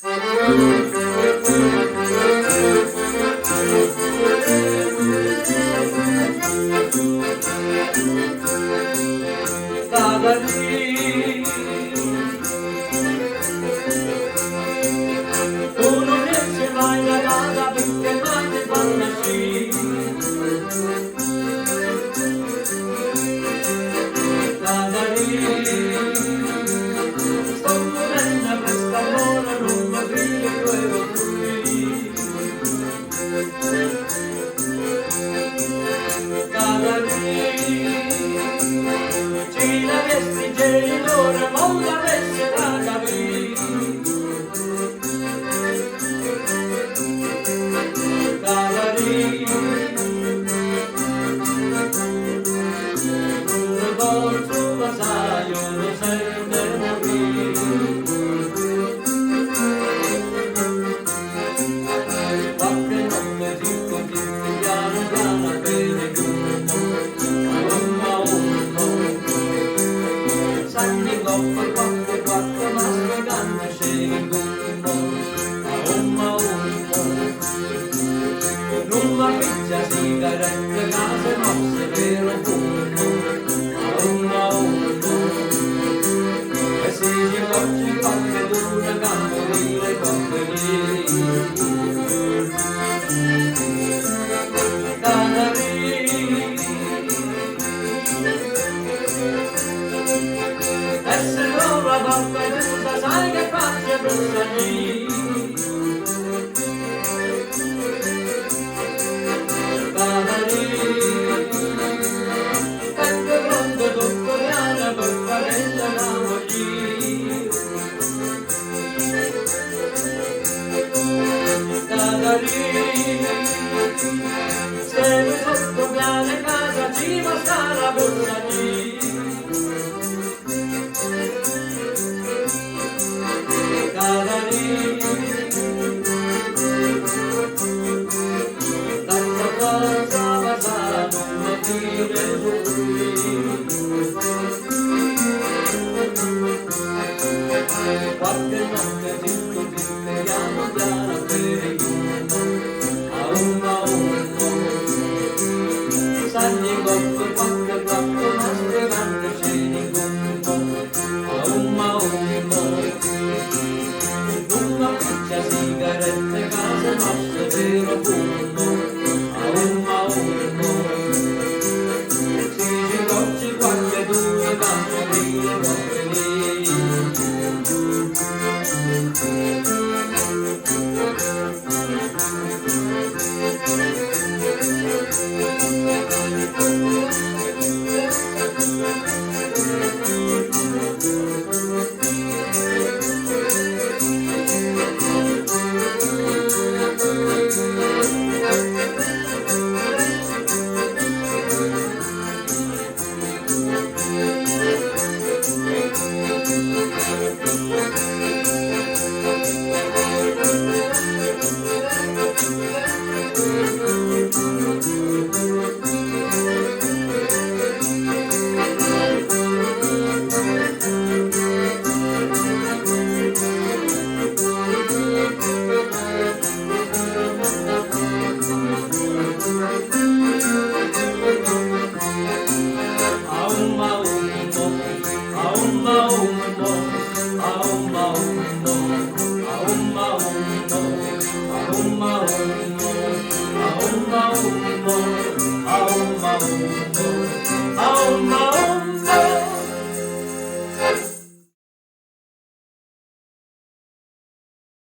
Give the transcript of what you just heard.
Tu non riesci mai a casa perché mai ti fanno sì. Sto morendo a quest'amore, non mi brilla quello qui. Ci l'avessi genitore, non l'avessi da qui. Dolce vasaio, lo sente morire. Qualche notte si continua piano piano a bere giunto, a uno. Sanni coppa, quattro, quattro, ma spiegando scegli a uno. Nulla piccia sigarette, case mosse, vero fumo, a uno. E se ci oggi qualche dura camporire compagnie. E se non la porta giusta, sai che faccia brutta lì. Tengo pronto tutto piano per fare la moglie. Se mi sotto piano in casa ci va sta la borsa lì. Tanta cosa va non mi dire qualche notte dico piano piano per a uno. Sanni coppo, quattro, quattro, ma spiegando sceni a uno. Nulla piccia sigarette, case mosse, vero fumo, a uno. Si ci cocci qualche due camporine compagnie. Aum, aum, aum, aum, aum, aum, aum.